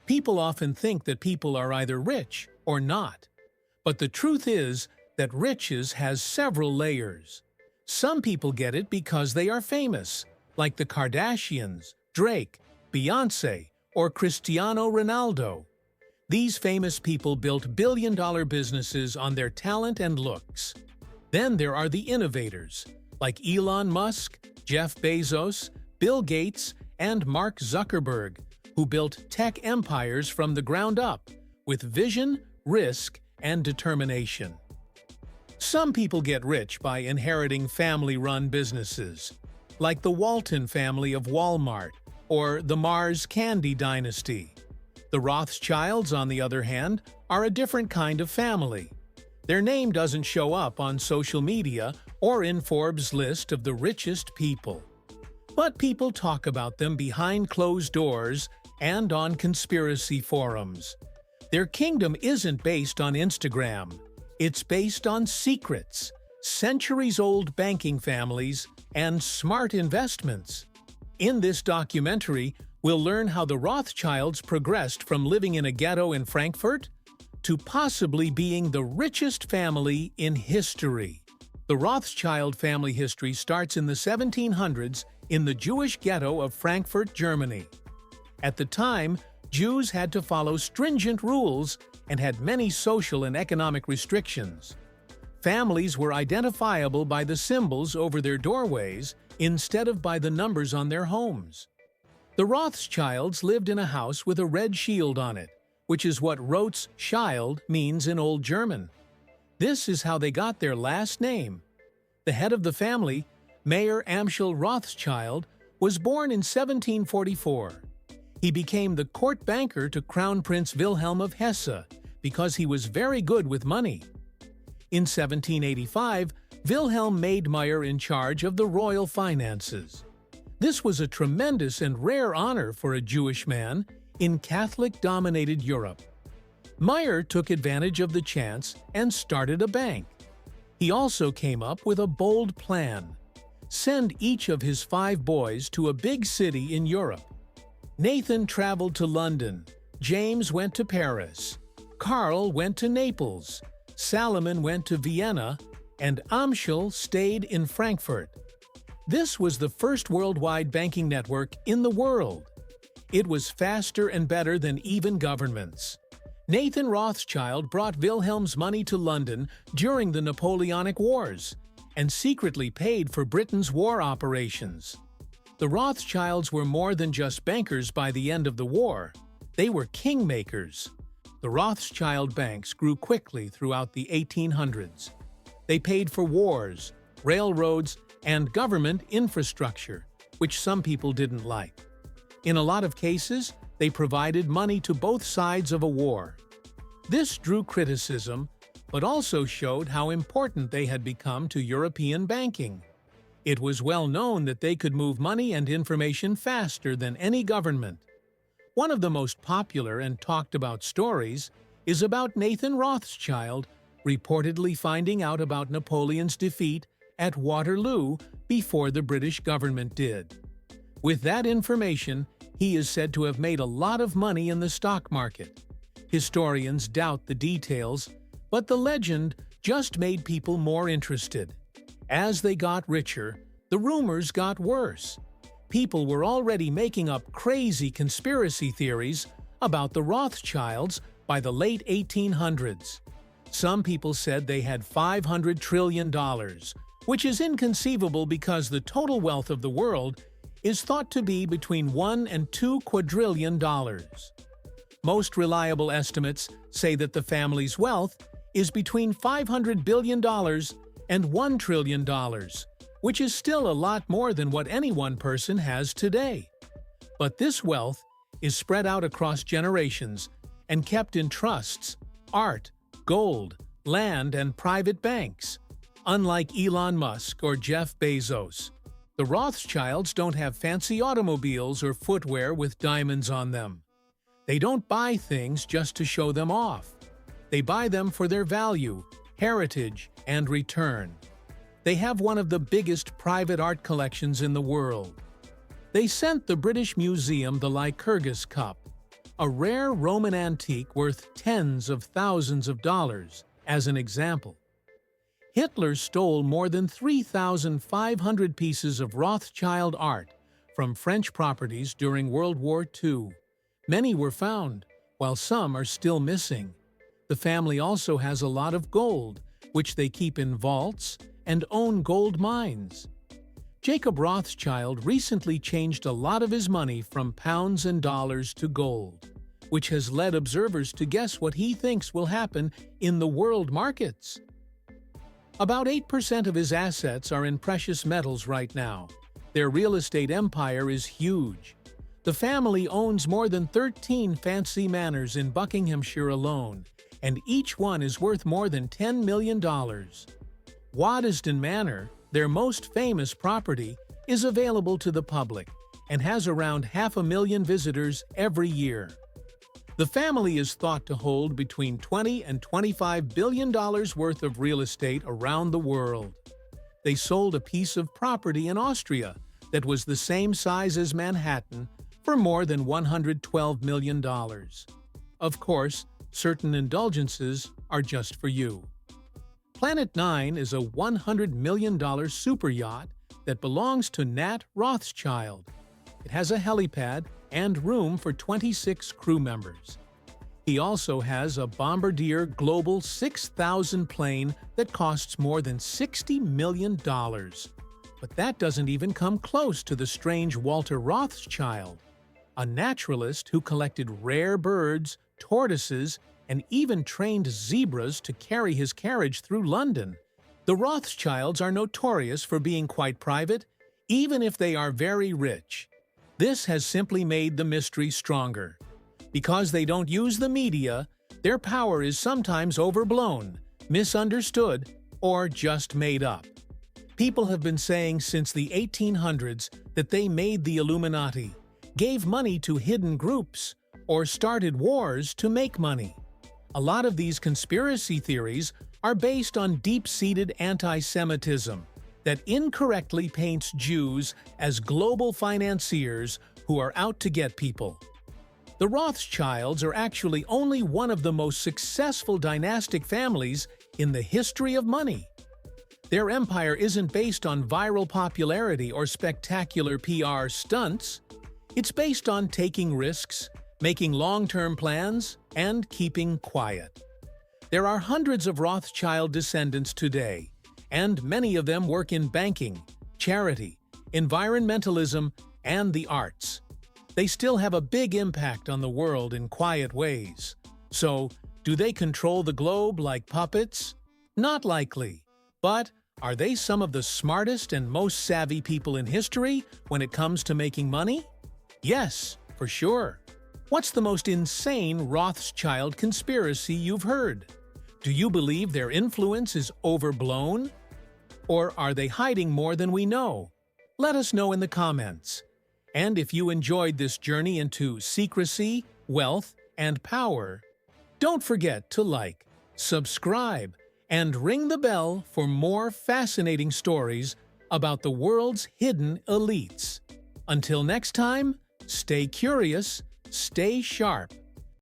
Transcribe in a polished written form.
People often think that people are either rich or not. But the truth is that riches has several layers. Some people get it because they are famous, like the Kardashians, Drake, Beyoncé, or Cristiano Ronaldo. These famous people built billion-dollar businesses on their talent and looks. Then there are the innovators, like Elon Musk, Jeff Bezos, Bill Gates, and Mark Zuckerberg, who built tech empires from the ground up, with vision, risk, and determination. Some people get rich by inheriting family-run businesses, like the Walton family of Walmart or the Mars Candy Dynasty. The Rothschilds, on the other hand, are a different kind of family. Their name doesn't show up on social media or in Forbes' list of the richest people. But people talk about them behind closed doors and on conspiracy forums. Their kingdom isn't based on Instagram. It's based on secrets, centuries-old banking families, and smart investments. In this documentary, we'll learn how the Rothschilds progressed from living in a ghetto in Frankfurt to possibly being the richest family in history. The Rothschild family history starts in the 1700s in the Jewish ghetto of Frankfurt, Germany. At the time, Jews had to follow stringent rules and had many social and economic restrictions. Families were identifiable by the symbols over their doorways instead of by the numbers on their homes. The Rothschilds lived in a house with a red shield on it, which is what Rothschild means in Old German. This is how they got their last name. The head of the family, Mayer Amschel Rothschild, was born in 1744. He became the court banker to Crown Prince Wilhelm of Hesse because he was very good with money. In 1785, Wilhelm made Mayer in charge of the royal finances. This was a tremendous and rare honor for a Jewish man in Catholic-dominated Europe. Mayer took advantage of the chance and started a bank. He also came up with a bold plan: send each of his 5 boys to a big city in Europe. Nathan traveled to London, James went to Paris, Karl went to Naples, Salomon went to Vienna, and Amschel stayed in Frankfurt. This was the first worldwide banking network in the world. It was faster and better than even governments. Nathan Rothschild brought Wilhelm's money to London during the Napoleonic Wars and secretly paid for Britain's war operations. The Rothschilds were more than just bankers by the end of the war. They were kingmakers. The Rothschild banks grew quickly throughout the 1800s. They paid for wars, railroads, and government infrastructure, which some people didn't like. In a lot of cases, they provided money to both sides of a war. This drew criticism, but also showed how important they had become to European banking. It was well known that they could move money and information faster than any government. One of the most popular and talked about stories is about Nathan Rothschild reportedly finding out about Napoleon's defeat at Waterloo before the British government did. With that information, he is said to have made a lot of money in the stock market. Historians doubt the details, but the legend just made people more interested. As they got richer, the rumors got worse. People were already making up crazy conspiracy theories about the Rothschilds by the late 1800s. Some people said they had $500 trillion, which is inconceivable because the total wealth of the world is thought to be between $1 and $2 quadrillion. Most reliable estimates say that the family's wealth is between $500 billion and $1 trillion, which is still a lot more than what any one person has today. But this wealth is spread out across generations and kept in trusts, art, gold, land, and private banks. Unlike Elon Musk or Jeff Bezos, the Rothschilds don't have fancy automobiles or footwear with diamonds on them. They don't buy things just to show them off. They buy them for their value, heritage, and return. They have one of the biggest private art collections in the world. They sent the British Museum the Lycurgus Cup, a rare Roman antique worth tens of thousands of dollars, as an example. Hitler stole more than 3,500 pieces of Rothschild art from French properties during World War II. Many were found, while some are still missing. The family also has a lot of gold, which they keep in vaults and own gold mines. Jacob Rothschild recently changed a lot of his money from pounds and dollars to gold, which has led observers to guess what he thinks will happen in the world markets. About 8% of his assets are in precious metals right now. Their real estate empire is huge. The family owns more than 13 fancy manors in Buckinghamshire alone, and each one is worth more than $10 million. Waddesdon Manor, their most famous property, is available to the public and has around 500,000 visitors every year. The family is thought to hold between $20 and $25 billion worth of real estate around the world. They sold a piece of property in Austria that was the same size as Manhattan for more than $112 million. Of course, certain indulgences are just for you. Planet 9 is a $100 million super yacht that belongs to Nat Rothschild. It has a helipad and room for 26 crew members. He also has a Bombardier Global 6000 plane that costs more than $60 million. But that doesn't even come close to the strange Walter Rothschild, a naturalist who collected rare birds, tortoises, and even trained zebras to carry his carriage through London. The Rothschilds are notorious for being quite private, even if they are very rich. This has simply made the mystery stronger. Because they don't use the media, their power is sometimes overblown, misunderstood, or just made up. People have been saying since the 1800s that they made the Illuminati, gave money to hidden groups, or started wars to make money. A lot of these conspiracy theories are based on deep-seated anti-Semitism that incorrectly paints Jews as global financiers who are out to get people. The Rothschilds are actually only one of the most successful dynastic families in the history of money. Their empire isn't based on viral popularity or spectacular PR stunts. It's based on taking risks, making long-term plans, and keeping quiet. There are hundreds of Rothschild descendants today, and many of them work in banking, charity, environmentalism, and the arts. They still have a big impact on the world in quiet ways. So, do they control the globe like puppets? Not likely. But are they some of the smartest and most savvy people in history when it comes to making money? Yes, for sure. What's the most insane Rothschild conspiracy you've heard? Do you believe their influence is overblown? Or are they hiding more than we know? Let us know in the comments. And if you enjoyed this journey into secrecy, wealth, and power, don't forget to like, subscribe, and ring the bell for more fascinating stories about the world's hidden elites. Until next time, stay curious, stay sharp,